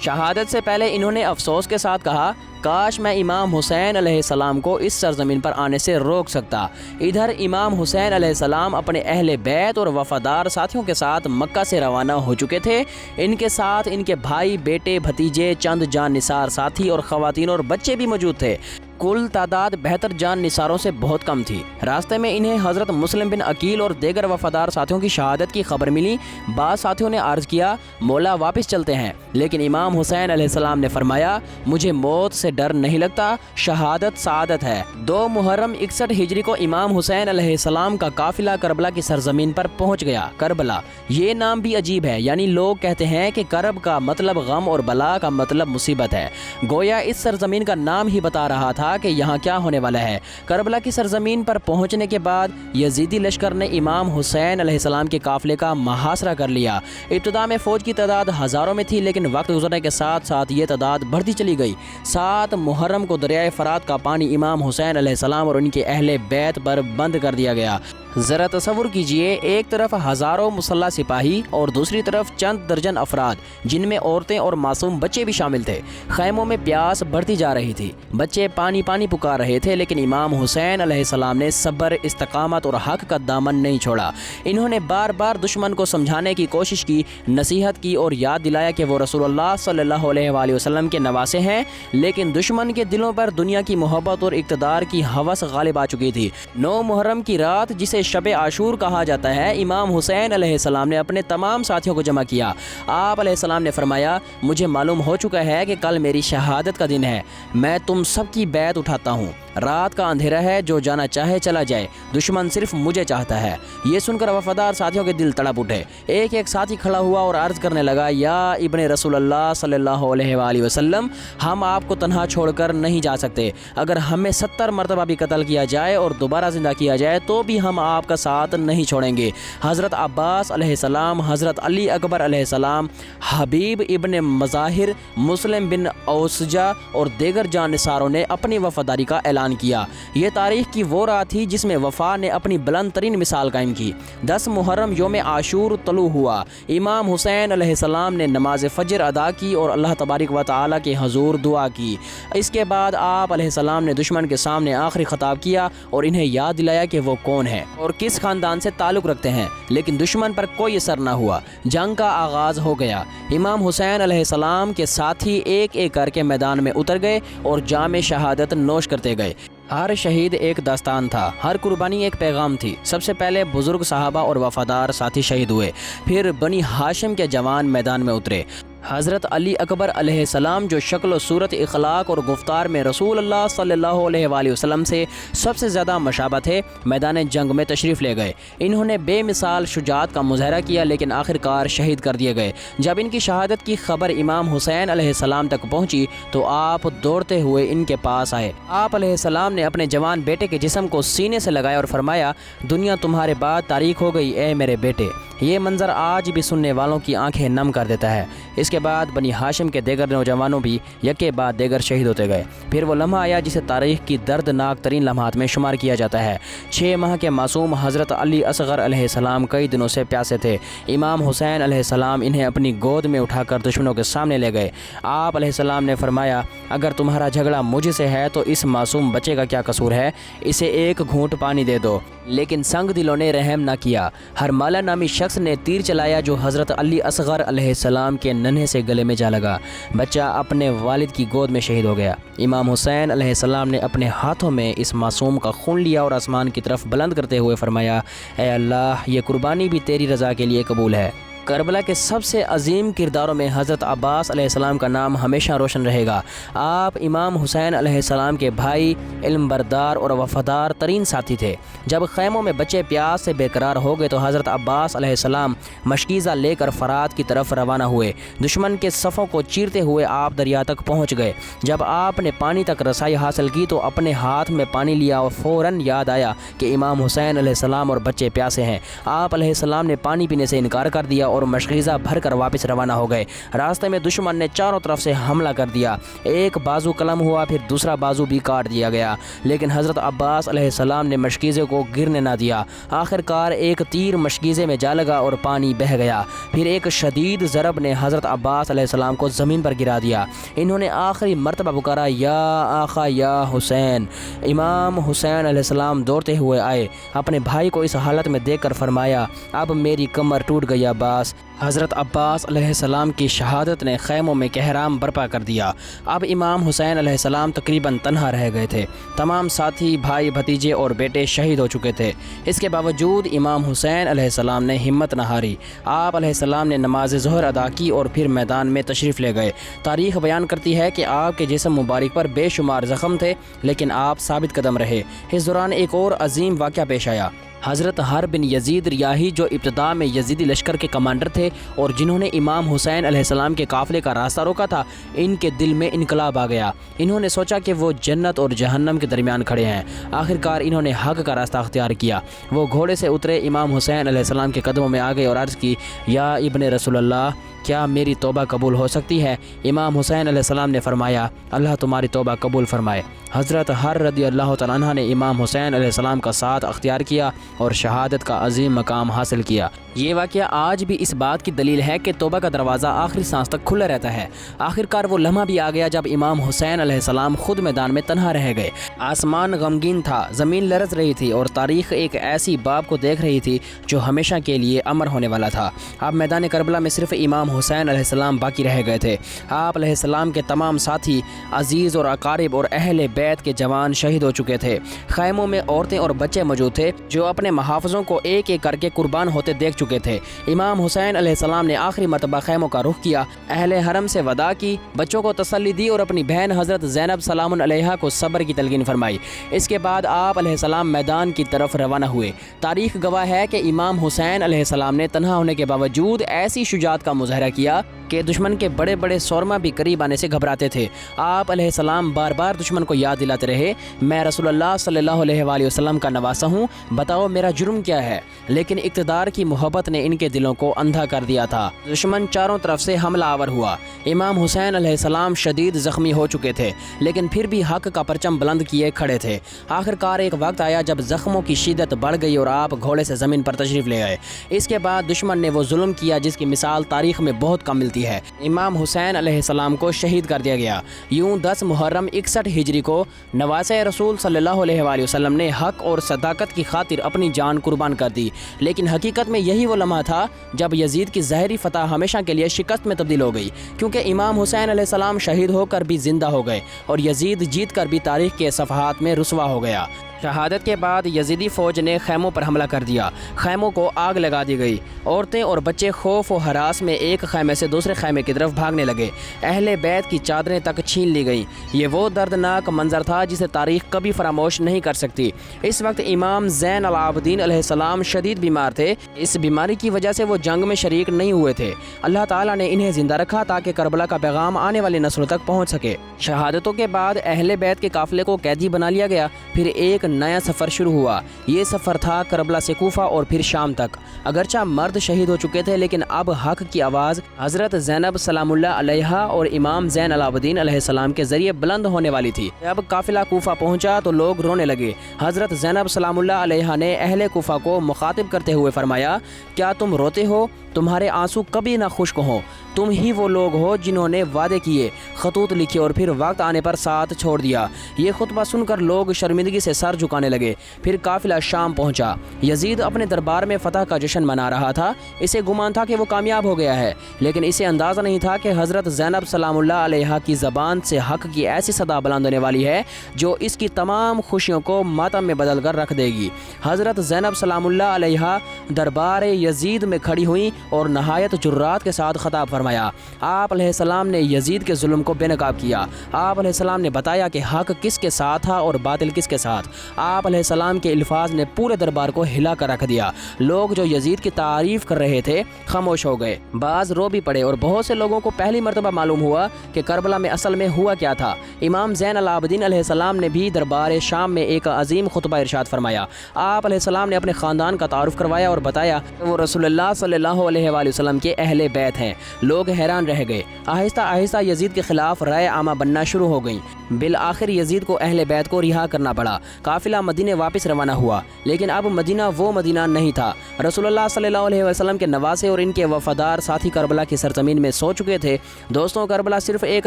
شہادت سے پہلے انہوں نے افسوس کے ساتھ کہا، کاش میں امام حسین علیہ السلام کو اس سرزمین پر آنے سے روک سکتا۔ ادھر امام حسین علیہ السلام اپنے اہل بیت اور وفادار ساتھیوں کے ساتھ مکہ سے روانہ ہو چکے تھے۔ ان کے ساتھ ان کے بھائی، بیٹے، بھتیجے، چند جان نثار ساتھی اور خواتین اور بچے بھی موجود تھے۔ کل تعداد 72 جان نثاروں سے بہت کم تھی۔ راستے میں انہیں حضرت مسلم بن عقیل اور دیگر وفادار ساتھیوں کی شہادت کی خبر ملی۔ بعض ساتھیوں نے عرض کیا، مولا واپس چلتے ہیں، لیکن امام حسین علیہ السلام نے فرمایا، مجھے موت سے ڈر نہیں لگتا، شہادت سعادت ہے۔ 2 محرم 61 ہجری کو امام حسین علیہ السلام کا قافلہ کربلا کی سرزمین پر پہنچ گیا۔ کربلا یہ نام بھی عجیب ہے، یعنی لوگ کہتے ہیں کہ کرب کا مطلب غم اور بلا کا مطلب مصیبت ہے۔ گویا اس سرزمین کا نام ہی بتا رہا تھا کہ یہاں کیا ہونے والا ہے۔ کربلا کی سرزمین پر پہنچنے کے بعد یزیدی لشکر نے امام حسین علیہ السلام کے قافلے کا محاصرہ کر لیا۔ ابتدا میں فوج کی تعداد ہزاروں میں تھی، لیکن وقت گزرنے کے ساتھ ساتھ یہ تعداد بڑھتی چلی گئی۔ 7 محرم کو دریائے فرات کا پانی امام حسین علیہ السلام اور ان کے اہل بیت پر بند کر دیا گیا۔ ذرا تصور کیجئے، ایک طرف ہزاروں مسلح سپاہی اور دوسری طرف چند درجن افراد، جن میں عورتیں اور معصوم بچے بھی شامل تھے۔ خیموں میں پیاس بڑھتی جا رہی تھی، بچے پانی پانی پکار رہے تھے، لیکن امام حسین علیہ السلام نے صبر، استقامت اور حق کا دامن نہیں چھوڑا۔ انہوں نے بار بار دشمن کو سمجھانے کی کوشش کی، نصیحت کی اور یاد دلایا کہ وہ رسول اللہ صلی اللہ علیہ وآلہ وسلم کے نواسے ہیں، لیکن دشمن کے دلوں پر دنیا کی محبت اور اقتدار کی ہوس غالب آ چکی تھی۔ 9 محرم کی رات، جسے شب عاشور کہا جاتا ہے، امام حسین علیہ السلام نے اپنے تمام ساتھیوں کو جمع کیا۔ آپ علیہ السلام نے فرمایا، مجھے معلوم ہو چکا ہے کہ کل میری شہادت کا دن ہے، میں تم سب کی بیعت اٹھاتا ہوں۔ رات کا اندھیرا ہے، جو جانا چاہے چلا جائے، دشمن صرف مجھے چاہتا ہے۔ یہ سن کر وفادار ساتھیوں کے دل تڑپ اٹھے۔ ایک ایک ساتھی کھڑا ہوا اور عرض کرنے لگا، یا ابن رسول اللہ صلی اللہ علیہ وآلہ وسلم، ہم آپ کو تنہا چھوڑ کر نہیں جا سکتے۔ اگر ہمیں 70 مرتبہ بھی قتل کیا جائے اور دوبارہ زندہ کیا جائے تو بھی ہم آپ کا ساتھ نہیں چھوڑیں گے۔ حضرت عباس علیہ السلام، حضرت علی اکبر علیہ السلام، حبیب ابن مظاہر، مسلم بن اوسجہ اور دیگر جان نثاروں نے اپنی وفاداری کا اعلان کیا۔ یہ تاریخ کی وہ رات تھی جس میں وفا نے اپنی بلند ترین مثال قائم کی۔ 10 محرم یوم عاشور طلوع ہوا۔ امام حسین علیہ السلام نے نماز فجر ادا کی اور اللہ تبارک و تعالیٰ کے حضور دعا کی۔ اس کے بعد آپ علیہ السلام نے دشمن کے سامنے آخری خطاب کیا اور انہیں یاد دلایا کہ وہ کون ہے اور کس خاندان سے تعلق رکھتے ہیں، لیکن دشمن پر کوئی اثر نہ ہوا۔ جنگ کا آغاز ہو گیا۔ امام حسین علیہ السلام کے ساتھی ایک ایک کر کے میدان میں اتر گئے اور جام شہادت نوش کرتے گئے۔ ہر شہید ایک داستان تھا، ہر قربانی ایک پیغام تھی۔ سب سے پہلے بزرگ صحابہ اور وفادار ساتھی شہید ہوئے، پھر بنی ہاشم کے جوان میدان میں اترے۔ حضرت علی اکبر علیہ السلام، جو شکل و صورت، اخلاق اور گفتار میں رسول اللہ صلی اللہ علیہ وآلہ وسلم سے سب سے زیادہ مشابہ تھے، میدان جنگ میں تشریف لے گئے۔ انہوں نے بے مثال شجاعت کا مظاہرہ کیا، لیکن آخرکار شہید کر دیے گئے۔ جب ان کی شہادت کی خبر امام حسین علیہ السلام تک پہنچی تو آپ دوڑتے ہوئے ان کے پاس آئے۔ آپ علیہ السلام نے اپنے جوان بیٹے کے جسم کو سینے سے لگایا اور فرمایا، دنیا تمہارے بعد تاریک ہو گئی اے میرے بیٹے۔ یہ منظر آج بھی سننے والوں کی آنکھیں نم کر دیتا ہے۔ اس کے بعد بنی ہاشم کے دیگر نوجوانوں بھی یکے بعد دیگر شہید ہوتے گئے۔ پھر وہ لمحہ آیا جسے تاریخ کی دردناک ترین لمحات میں شمار کیا جاتا ہے۔ 6 ماہ کے معصوم حضرت علی اصغر علیہ السلام کئی دنوں سے پیاسے تھے۔ امام حسین علیہ السلام انہیں اپنی گود میں اٹھا کر دشمنوں کے سامنے لے گئے۔ آپ علیہ السلام نے فرمایا، اگر تمہارا جھگڑا مجھ سے ہے تو اس معصوم بچے کا کیا قصور ہے؟ اسے ایک گھونٹ پانی دے دو۔ لیکن سنگ دلوں نے رحم نہ کیا۔ ہرمالہ نامی شخص نے تیر چلایا جو حضرت علی اصغر علیہ السلام کے ننھے سے گلے میں جا لگا۔ بچہ اپنے والد کی گود میں شہید ہو گیا۔ امام حسین علیہ السلام نے اپنے ہاتھوں میں اس معصوم کا خون لیا اور آسمان کی طرف بلند کرتے ہوئے فرمایا، اے اللہ، یہ قربانی بھی تیری رضا کے لیے قبول ہے۔ کربلا کے سب سے عظیم کرداروں میں حضرت عباس علیہ السلام کا نام ہمیشہ روشن رہے گا۔ آپ امام حسین علیہ السلام کے بھائی، علم بردار اور وفادار ترین ساتھی تھے۔ جب خیموں میں بچے پیاس سے بے قرار ہو گئے تو حضرت عباس علیہ السلام مشکیزہ لے کر فرات کی طرف روانہ ہوئے۔ دشمن کے صفوں کو چیرتے ہوئے آپ دریا تک پہنچ گئے۔ جب آپ نے پانی تک رسائی حاصل کی تو اپنے ہاتھ میں پانی لیا اور فوراً یاد آیا کہ امام حسین علیہ السلام اور بچے پیاسے ہیں۔ آپ علیہ السلام نے پانی پینے سے انکار کر دیا اور اور مشغیزہ بھر کر واپس روانہ ہو گئے۔ راستے میں دشمن نے چاروں طرف سے حملہ کر دیا، ایک بازو قلم ہوا، پھر دوسرا بازو بھی کاٹ دیا گیا، لیکن حضرت عباس علیہ السلام نے مشغیزے کو گرنے نہ دیا۔ آخر کار ایک تیر مشغیزے میں جا لگا اور پانی بہہ گیا، پھر ایک شدید ضرب نے حضرت عباس علیہ السلام کو زمین پر گرا دیا۔ انہوں نے آخری مرتبہ پکارا، یا آقا یا حسین۔ امام حسین علیہ السلام دوڑتے ہوئے آئے، اپنے بھائی کو اس حالت میں دیکھ کر فرمایا، اب میری کمر ٹوٹ گئی عباس۔ حضرت عباس علیہ السلام کی شہادت نے خیموں میں کہرام برپا کر دیا۔ اب امام حسین علیہ السلام تقریباً تنہا رہ گئے تھے، تمام ساتھی، بھائی، بھتیجے اور بیٹے شہید ہو چکے تھے۔ اس کے باوجود امام حسین علیہ السلام نے ہمت نہ ہاری۔ آپ علیہ السلام نے نماز ظہر ادا کی اور پھر میدان میں تشریف لے گئے۔ تاریخ بیان کرتی ہے کہ آپ کے جسم مبارک پر بے شمار زخم تھے، لیکن آپ ثابت قدم رہے۔ اس دوران ایک اور عظیم واقعہ پیش آیا۔ حضرت حرب بن یزید ریاحی، جو ابتدا میں یزیدی لشکر کے کمانڈر تھے اور جنہوں نے امام حسین علیہ السلام کے قافلے کا راستہ روکا تھا، ان کے دل میں انقلاب آ گیا۔ انہوں نے سوچا کہ وہ جنت اور جہنم کے درمیان کھڑے ہیں۔ آخر کار انہوں نے حق کا راستہ اختیار کیا۔ وہ گھوڑے سے اترے، امام حسین علیہ السلام کے قدموں میں آ گئے اور عرض کی، یا ابن رسول اللہ، کیا میری توبہ قبول ہو سکتی ہے؟ امام حسین علیہ السلام نے فرمایا، اللہ تمہاری توبہ قبول فرمائے۔ حضرت حر رضی اللہ تعالیٰ عنہ نے امام حسین علیہ السلام کا ساتھ اختیار کیا اور شہادت کا عظیم مقام حاصل کیا۔ یہ واقعہ آج بھی اس بات کی دلیل ہے کہ توبہ کا دروازہ آخری سانس تک کھلا رہتا ہے۔ آخر کار وہ لمحہ بھی آ گیا جب امام حسین علیہ السلام خود میدان میں تنہا رہ گئے۔ آسمان غمگین تھا، زمین لرز رہی تھی اور تاریخ ایک ایسی باب کو دیکھ رہی تھی جو ہمیشہ کے لیے امر ہونے والا تھا۔ اب میدان کربلا میں صرف امام حسین علیہ السلام باقی رہ گئے تھے۔ آپ علیہ السلام کے تمام ساتھی، عزیز اور اقارب اور اہل بیت کے جوان شہید ہو چکے تھے۔ خیموں میں عورتیں اور بچے موجود تھے جو اپنے محافظوں کو ایک ایک کر کے قربان ہوتے دیکھ چکے تھے۔ امام حسین علیہ السلام نے آخری مرتبہ خیموں کا رخ کیا، اہل حرم سے وداع کی، بچوں کو تسلی دی اور اپنی بہن حضرت زینب سلام علیہا کو صبر کی تلقین فرمائی۔ اس کے بعد آپ علیہ السلام میدان کی طرف روانہ ہوئے۔ تاریخ گواہ ہے کہ امام حسین علیہ السلام نے تنہا ہونے کے باوجود ایسی شجاعت کا مظاہرہ کیا کہ دشمن کے بڑے بڑے سورما بھی قریب آنے سے گھبراتے تھے۔ آپ علیہ السلام بار بار دشمن کو یاد دلاتے رہے، میں رسول اللہ صلی اللہ علیہ وآلہ وسلم کا نواسہ ہوں، بتاؤ میرا جرم کیا ہے؟ لیکن اقتدار کی محبت نے ان کے دلوں کو اندھا کر دیا تھا۔ دشمن چاروں طرف سے حملہ آور ہوا۔ امام حسین علیہ السلام شدید زخمی ہو چکے تھے، لیکن پھر بھی حق کا پرچم بلند کیے کھڑے تھے۔ آخر کار ایک وقت آیا جب زخموں کی شدت بڑھ گئی اور آپ گھوڑے سے زمین پر تشریف لے آئے۔ اس کے بعد دشمن نے وہ ظلم کیا جس کی مثال تاریخ میں بہت کم ملتی ہے۔ امام حسین علیہ السلام کو شہید کر دیا گیا۔ یوں 10 محرم 61 ہجری کو نواسہ رسول صلی اللہ علیہ وآلہ وسلم نے حق اور صداقت کی خاطر اپنی جان قربان کر دی، لیکن حقیقت میں یہی وہ لمحہ تھا جب یزید کی ظاہری فتح ہمیشہ کے لیے شکست میں تبدیل ہو گئی، کیونکہ امام حسین علیہ السلام شہید ہو کر بھی زندہ ہو گئے اور یزید جیت کر بھی تاریخ کے صفحات میں رسوا ہو گیا۔ شہادت کے بعد یزیدی فوج نے خیموں پر حملہ کر دیا، خیموں کو آگ لگا دی گئی، عورتیں اور بچے خوف و ہراس میں ایک خیمے سے دوسرے خیمے کی طرف بھاگنے لگے، اہل بیت کی چادریں تک چھین لی گئیں۔ یہ وہ دردناک منظر تھا جسے تاریخ کبھی فراموش نہیں کر سکتی۔ اس وقت امام زین العابدین علیہ السلام شدید بیمار تھے، اس بیماری کی وجہ سے وہ جنگ میں شریک نہیں ہوئے تھے۔ اللہ تعالیٰ نے انہیں زندہ رکھا تاکہ کربلا کا پیغام آنے والی نسلوں تک پہنچ سکے۔ شہادتوں کے بعد اہل بیت کے قافلے کو قیدی بنا لیا گیا، پھر ایک نیا سفر شروع ہوا۔ یہ سفر تھا کربلا سے کوفہ اور پھر شام تک۔ اگرچہ مرد شہید ہو چکے تھے، لیکن اب حق کی آواز حضرت زینب سلام اللہ علیہا اور امام زین العابدین علیہ السلام کے ذریعے بلند ہونے والی تھی۔ جب قافلہ کوفہ پہنچا تو لوگ رونے لگے۔ حضرت زینب سلام اللہ علیہا نے اہل کوفہ کو مخاطب کرتے ہوئے فرمایا، کیا تم روتے ہو؟ تمہارے آنسو کبھی نہ خشک ہوں۔ تم ہی وہ لوگ ہو جنہوں نے وعدے کیے، خطوط لکھے اور پھر وقت آنے پر ساتھ چھوڑ دیا۔ یہ خطبہ سن کر لوگ شرمندگی سے سر جھکانے لگے۔ پھر قافلہ شام پہنچا۔ یزید اپنے دربار میں فتح کا جشن منا رہا تھا۔ اسے گمان تھا کہ وہ کامیاب ہو گیا ہے، لیکن اسے اندازہ نہیں تھا کہ حضرت زینب سلام اللہ علیہا کی زبان سے حق کی ایسی صدا بلند ہونے والی ہے جو اس کی تمام خوشیوں کو ماتم میں بدل کر رکھ دے گی۔ حضرت زینب سلام اللہ علیہا دربار یزید میں کھڑی ہوئیں اور نہایت جرات کے ساتھ خطاب فرمایا۔ آپ علیہ السلام نے یزید کے ظلم کو بے نقاب کیا۔ آپ علیہ السلام نے بتایا کہ حق کس کے ساتھ تھا اور باطل کس کے ساتھ۔ آپ علیہ السلام کے الفاظ نے پورے دربار کو ہلا کر رکھ دیا۔ لوگ جو یزید کی تعریف کر رہے تھے خاموش ہو گئے، بعض رو بھی پڑے اور بہت سے لوگوں کو پہلی مرتبہ معلوم ہوا کہ کربلا میں اصل میں ہوا کیا تھا۔ امام زین العابدین علیہ السلام نے بھی دربار شام میں ایک عظیم خطبہ ارشاد فرمایا۔ آپ علیہ السلام نے اپنے خاندان کا تعارف کروایا اور بتایا کہ وہ رسول اللہ صلی اللہ علیہ وآلہ وسلم کے اہل بیت ہیں۔ لوگ حیران رہ گئے۔ آہستہ آہستہ یزید کے خلاف رائے عامہ بننا شروع ہو گئیں۔ بالآخر یزید کو اہل بیت کو رہا کرنا پڑا۔ قافلہ مدینے واپس روانہ ہوا، لیکن اب مدینہ وہ مدینہ نہیں تھا۔ رسول اللہ صلی اللہ علیہ وسلم کے نواسے اور ان کے وفادار ساتھی کربلا کی سرزمین میں سو چکے تھے۔ دوستوں، کربلا صرف ایک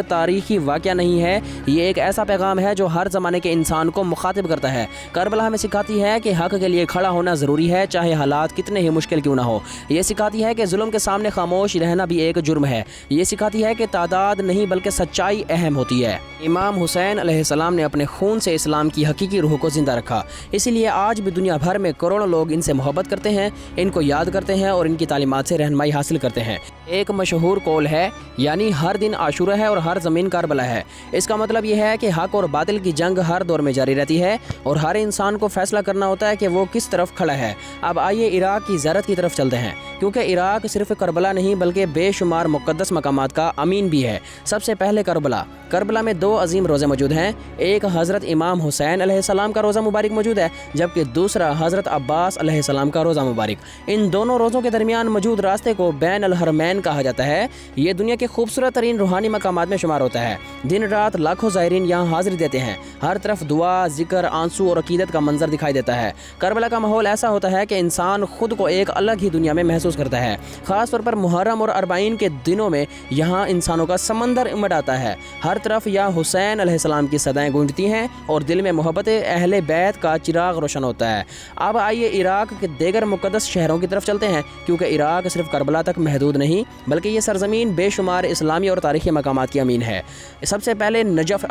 تاریخی واقعہ نہیں ہے، یہ ایک ایسا پیغام ہے جو ہر زمانے کے انسان کو مخاطب کرتا ہے۔ کربلا ہمیں سکھاتی ہے کہ حق کے لیے کھڑا ہونا ضروری ہے، چاہے حالات کتنے ہی مشکل کیوں نہ ہو۔ یہ سکھاتی ہے کہ ظلم کے سامنے خاموش رہنا بھی ایک جرم ہے۔ یہ سکھاتی ہے کہ تعداد نہیں بلکہ سچائی اہم ہوتی ہے۔ امام حسین علیہ السلام نے اپنے خون سے اسلام کی حقیقی روح کو زندہ رکھا، اسی لیے آج بھی دنیا بھر میں کروڑوں لوگ ان سے محبت کرتے ہیں، ان کو یاد کرتے ہیں اور ان کی تعلیمات سے رہنمائی حاصل کرتے ہیں۔ ایک مشہور قول ہے، یعنی ہر دن عاشورہ ہے اور ہر زمین کربلا ہے۔ اس کا مطلب یہ ہے کہ حق اور باطل کی جنگ ہر دور میں جاری رہتی ہے اور ہر انسان کو فیصلہ کرنا ہوتا ہے کہ وہ کس طرف کھڑا ہے۔ اب آئیے عراق کی زیارت کی طرف چلتے ہیں، کیونکہ عراق صرف کربلا نہیں بلکہ بے شمار مقدس مقامات کا امین بھی ہے۔ سب سے پہلے کربلا میں دو عظیم روزے موجود ہیں۔ ایک حضرت امام حسین علیہ السلام کا روزہ مبارک موجود ہے، جبکہ دوسرا حضرت عباس علیہ السلام کا روزہ مبارک۔ ان دونوں روزوں کے درمیان موجود راستے کو بین الحرمین کہا جاتا ہے۔ یہ دنیا کے خوبصورت ترین روحانی مقامات میں شمار ہوتا ہے۔ دن رات لاکھوں زائرین یہاں حاضری دیتے ہیں۔ ہر طرف دعا، ذکر، آنسو اور عقیدت کا منظر دکھائی دیتا ہے۔ کربلا کا ماحول ایسا ہوتا ہے کہ انسان خود کو ایک الگ ہی دنیا میں محسوس کرتا ہے۔ خاص طور پر محرم اور اربعین کے دنوں میں یہاں انسانوں کا سمندر امڑ آتا ہے۔ ہر طرف یا حسین علیہ السلام کی صدائیں گونجتی ہیں اور دل میں محبت اہل بیت کا چراغ روشن ہوتا ہے۔ اب آئیے عراق کے دیگر مقدس شہروں کی طرف چلتے ہیں، کیونکہ عراق صرف کربلا تک محدود نہیں بلکہ یہ سرزمین بے شمار اسلامی اور تاریخی مقامات کی امین ہے۔ سب سے پہلے نجف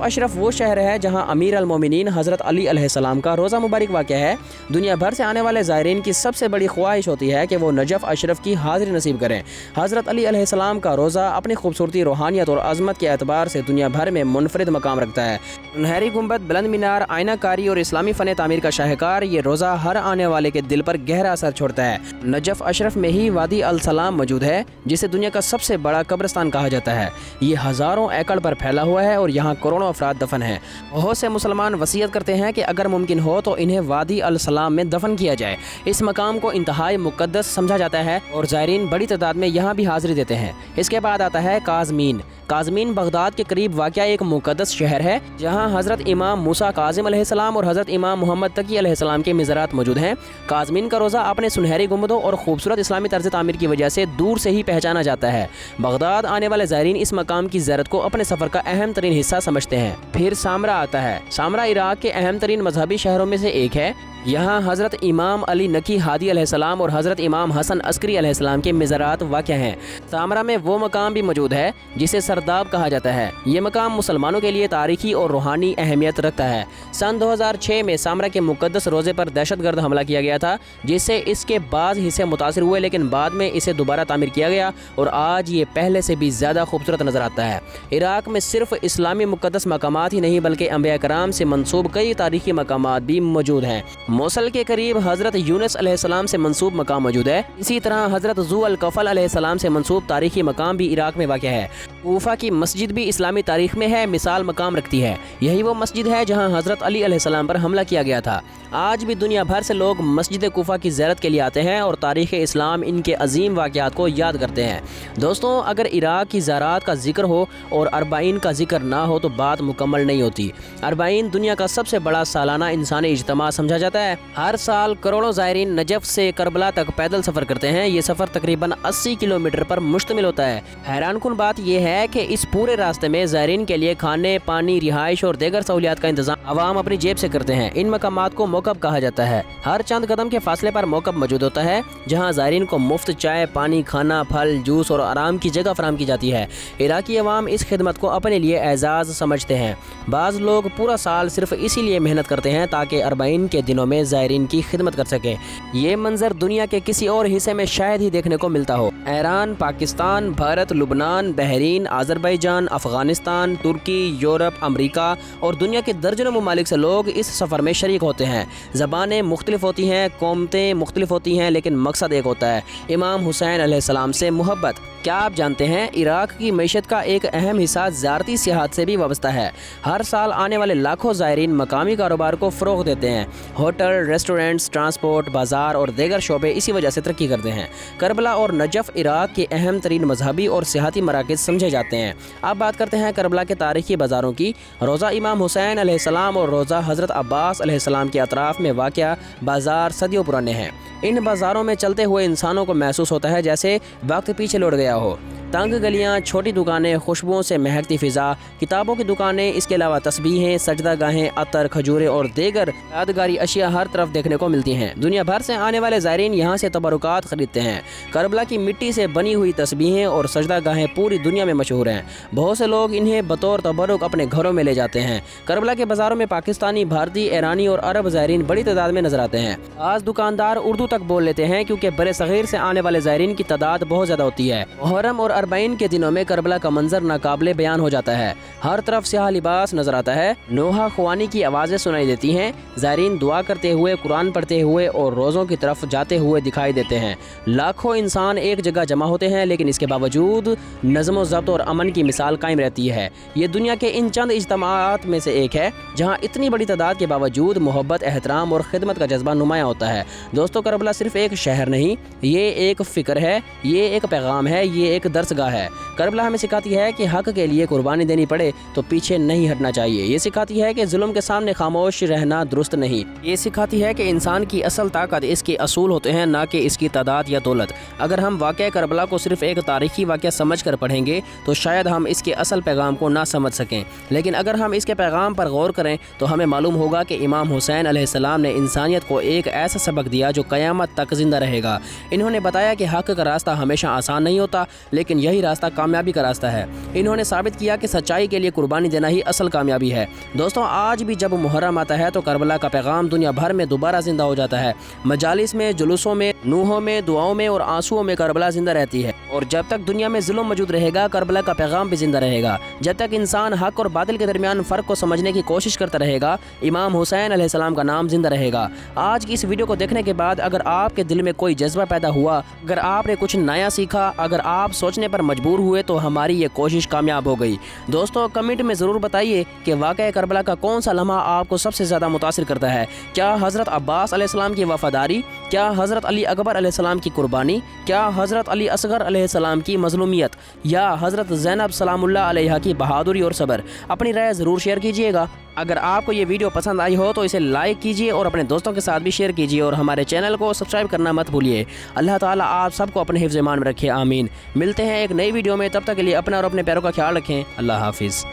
اشرف وہ شہر ہے جہاں امیر المومنین حضرت علی علیہ السلام کا روزہ مبارک واقع ہے۔ دنیا بھر سے آنے والے زائرین کی سب سے بڑی خواہش ہوتی ہے کہ وہ نجف اشرف کی حاضری نصیب کریں۔ حضرت علی علیہ السلام کا روزہ اپنی خوبصورتی، روحانیت اور عظمت کے اعتبار سے دنیا بھر میں منفرد مقام رکھتا ہے۔ سنہری گنبد، بلند مینار، آئینہ کاری اور اسلامی فن تعمیر کا شاہکار، یہ روزہ ہر آنے والے کے دل پر گہرا اثر چھوڑتا ہے۔ نجف اشرف میں ہی وادی السلام موجود ہے، جسے دنیا کا سب سے بڑا قبرستان کہا جاتا ہے۔ یہ ہزاروں ایکڑ پر پھیلا ہوا ہے اور یہاں کروڑوں افراد دفن ہیں۔ بہت سے مسلمان وصیت کرتے ہیں کہ اگر ممکن ہو تو انہیں وادی السلام میں دفن کیا جائے۔ اس مقام کو انتہائی مقدس سمجھا جاتا ہے اور زائرین بڑی تعداد میں یہاں بھی حاضری دیتے ہیں۔ اس کے بعد آتا ہے کاظمین بغداد کے قریب واقع ایک مقدس شہر ہے، جہاں حضرت امام موسیٰ کاظم علیہ السلام اور حضرت امام محمد تقی علیہ السلام کے مزارات موجود ہیں۔ کاظمین کا روزہ اپنے سنہری گنبدوں اور خوبصورت اسلامی طرز تعمیر کی وجہ سے دور سے ہی پہچانا جاتا ہے۔ بغداد آنے والے زائرین اس مقام کی زیارت کو اپنے سفر کا اہم ترین حصہ سمجھتے ہیں۔ پھر سامرا آتا ہے۔ سامرا عراق کے اہم ترین مذہبی شہروں میں سے ایک ہے۔ یہاں حضرت امام علی نقی ہادی علیہ السلام اور حضرت امام حسن عسکری علیہ السلام کے مزارات واقع ہیں۔ سامرا میں وہ مقام بھی موجود ہے جسے سرداب کہا جاتا ہے۔ یہ مقام مسلمانوں کے لیے تاریخی اور روحانی اہمیت رکھتا ہے۔ سن 2006 میں سامرا کے مقدس روزے پر دہشت گرد حملہ کیا گیا تھا، جس سے اس کے بعض حصے متاثر ہوئے، لیکن بعد میں اسے دوبارہ تعمیر کیا گیا اور آج یہ پہلے سے بھی زیادہ خوبصورت نظر آتا ہے۔ عراق میں صرف اسلامی مقدس مقامات ہی نہیں بلکہ انبیاء کرام سے منسوب کئی تاریخی مقامات بھی موجود ہیں۔ موصل کے قریب حضرت یونس علیہ السلام سے منسوب مقام موجود ہے۔ اسی طرح حضرت ذو الکفل علیہ السلام سے منسوب تاریخی مقام بھی عراق میں واقع ہے۔ کوفہ کی مسجد بھی اسلامی تاریخ میں ہے مثال مقام رکھتی ہے۔ یہی وہ مسجد ہے جہاں حضرت علی علیہ السلام پر حملہ کیا گیا تھا۔ آج بھی دنیا بھر سے لوگ مسجد کوفہ کی زیارت کے لیے آتے ہیں اور تاریخ اسلام ان کے عظیم واقعات کو یاد کرتے ہیں۔ دوستوں، اگر عراق کی زیارات کا ذکر ہو اور اربعین کا ذکر نہ ہو تو بات مکمل نہیں ہوتی۔ اربعین دنیا کا سب سے بڑا سالانہ انسانی اجتماع سمجھا جاتا ہے۔ ہر سال کروڑوں زائرین نجف سے کربلا تک پیدل سفر کرتے ہیں۔ یہ سفر تقریباً 80 کلومیٹر پر مشتمل ہوتا ہے۔ حیران کن بات یہ ہے کہ اس پورے راستے میں زائرین کے لیے کھانے، پانی، رہائش اور دیگر سہولیات کا انتظام عوام اپنی جیب سے کرتے ہیں۔ ان مقامات کو موقف کہا جاتا ہے۔ ہر چند قدم کے فاصلے پر موقف موجود ہوتا ہے جہاں زائرین کو مفت چائے، پانی، کھانا، پھل، جوس اور آرام کی جگہ فراہم کی جاتی ہے۔ عراقی عوام اس خدمت کو اپنے لیے اعزاز سمجھتے ہیں۔ بعض لوگ پورا سال صرف اسی لیے محنت کرتے ہیں تاکہ اربعین کے دنوں میں زائرین کی خدمت کر سکیں۔ یہ منظر دنیا کے کسی اور حصے میں شاید ہی دیکھنے کو ملتا ہو۔ ایران، پاکستان، بھارت، لبنان، بحرین، آذربائیجان، افغانستان، ترکی، یورپ، امریکہ اور دنیا کے درجنوں ممالک سے لوگ اس سفر میں شریک ہوتے ہیں۔ زبانیں مختلف ہوتی ہیں، قومیں مختلف ہوتی ہیں، لیکن مقصد ایک ہوتا ہے: امام حسین علیہ السلام سے محبت۔ کیا آپ جانتے ہیں عراق کی معیشت کا ایک اہم حصہ زیارتی سیاحت سے بھی وابستہ ہے۔ ہر سال آنے والے لاکھوں زائرین مقامی کاروبار کو فروغ دیتے ہیں۔ ہوٹل، ریسٹورنٹس، ٹرانسپورٹ، بازار اور دیگر شعبے اسی وجہ سے ترقی کرتے ہیں۔ کربلا اور نجف عراق کے اہم ترین مذہبی اور سیاحتی مراکز سمجھے جاتے ہیں۔ اب بات کرتے ہیں کربلا کے تاریخی بازاروں کی۔ روضہ امام حسین علیہ السلام اور روضہ حضرت عباس علیہ السلام کے اطراف میں واقع بازار صدیوں پرانے ہیں۔ ان بازاروں میں چلتے ہوئے انسانوں کو محسوس ہوتا ہے جیسے وقت پیچھے لوٹ گیا ہو۔ تنگ گلیاں، چھوٹی دکانیں، خوشبوؤں سے مہکتی فضا، کتابوں کی دکانیں، اس کے علاوہ تسبیحیں، سجدہ گاہیں، عطر، کھجوریں اور دیگر یادگاری اشیاء ہر طرف دیکھنے کو ملتی ہیں۔ دنیا بھر سے آنے والے زائرین یہاں سے تبرکات خریدتے ہیں۔ کربلا کی مٹی سے بنی ہوئی تسبیحیں اور سجدہ گاہیں پوری دنیا میں مشہور ہیں۔ بہت سے لوگ انہیں بطور تبرک اپنے گھروں میں لے جاتے ہیں۔ کربلا کے بازاروں میں پاکستانی، بھارتی، ایرانی اور عرب زائرین بڑی تعداد میں نظر آتے ہیں۔ بعض دکاندار اردو تک بول لیتے ہیں کیونکہ برِ صغیر سے آنے والے زائرین کی تعداد بہت زیادہ ہوتی ہے۔ محرم اور اربعین کے دنوں میں کربلا کا منظر ناقابل بیان ہو جاتا ہے۔ ہر طرف سیاہ لباس نظر آتا ہے، نوحہ خوانی کی آوازیں سنائی دیتی ہیں، زائرین دعا کرتے ہوئے، قرآن پڑھتے ہوئے اور روزوں کی طرف جاتے ہوئے دکھائی دیتے ہیں۔ لاکھوں انسان ایک جگہ جمع ہوتے ہیں، لیکن اس کے باوجود نظم و ضبط اور امن کی مثال قائم رہتی ہے۔ یہ دنیا کے ان چند اجتماعات میں سے ایک ہے جہاں اتنی بڑی تعداد کے باوجود محبت، احترام اور خدمت کا جذبہ نمایاں ہوتا ہے۔ دوستو، کربلا صرف ایک شہر نہیں، یہ ایک فکر ہے، یہ ایک پیغام ہے، یہ ایک درسگاہ ہے۔ کربلا ہمیں سکھاتی ہے کہ حق کے لیے قربانی دینی پڑے تو پیچھے نہیں ہٹنا چاہیے۔ یہ سکھاتی ہے کہ ظلم کے سامنے خاموش رہنا درست نہیں۔ یہ سکھاتی ہے کہ انسان کی اصل طاقت اس کے اصول ہوتے ہیں، نہ کہ اس کی تعداد یا دولت۔ اگر ہم واقعہ کربلا کو صرف ایک تاریخی واقعہ سمجھ کر پڑھیں گے تو شاید ہم اس کے اصل پیغام کو نہ سمجھ سکیں، لیکن اگر ہم اس کے پیغام پر غور کریں تو ہمیں معلوم ہوگا کہ امام حسین علیہ السلام نے انسانیت کو ایک ایسا سبق دیا جو قیامت تک زندہ رہے گا۔ انہوں نے بتایا کہ حق کا راستہ ہمیشہ آسان نہیں ہوتا، لیکن یہی راستہ کامیابی کا راستہ ہے۔ انہوں نے ثابت کیا کہ سچائی کے لیے قربانی دینا ہی اصل کامیابی ہے۔ دوستوں، آج بھی جب محرم آتا ہے تو کربلا کا پیغام دنیا بھر میں دوبارہ زندہ ہو جاتا ہے۔ مجالس میں، جلوسوں میں، نوحوں میں، دعاؤں میں اور آنسوؤں میں کربلا زندہ رہتی ہے، اور جب تک دنیا میں ظلم موجود رہے گا کربلا کا پیغام بھی زندہ رہے گا۔ جب تک انسان حق اور باطل کے درمیان فرق کو سمجھنے کی کوشش کرتا رہے گا، امام حسین علیہ السلام کا نام زندہ رہے گا۔ آج کی اس ویڈیو کو دیکھنے کے بعد اگر آپ کے دل میں کوئی جذبہ پیدا ہوا، اگر آپ نے کچھ نیا سیکھا، اگر آپ سوچنے پر مجبور ہوئے تو ہماری یہ کوشش کامیاب ہو گئی۔ دوستو، کمنٹ میں ضرور بتائیے کہ واقعہ کربلا کا کون سا لمحہ آپ کو سب سے زیادہ متاثر کرتا ہے۔ کیا حضرت عباس علیہ السلام کی وفاداری؟ کیا حضرت علی اکبر علیہ السلام کی قربانی؟ کیا حضرت علی اصغر علیہ السلام کی مظلومیت؟ یا حضرت زینب سلام اللہ علیہا کی بہادری اور صبر؟ اپنی رائے ضرور شیئر کیجیے گا۔ اگر آپ کو یہ ویڈیو پسند آئی ہو تو اسے لائک کیجیے اور اپنے دوستوں کے ساتھ بھی شیئر کیجیے، اور ہمارے چینل کو سبسکرائب کرنا مت بھولیے۔ اللہ تعالیٰ آپ سب کو اپنے حفظ ایمان میں رکھے، آمین۔ ملتے ہیں ایک نئی ویڈیو میں، تب تک کے لیے اپنا اور اپنے پیاروں کا خیال رکھیں۔ اللہ حافظ۔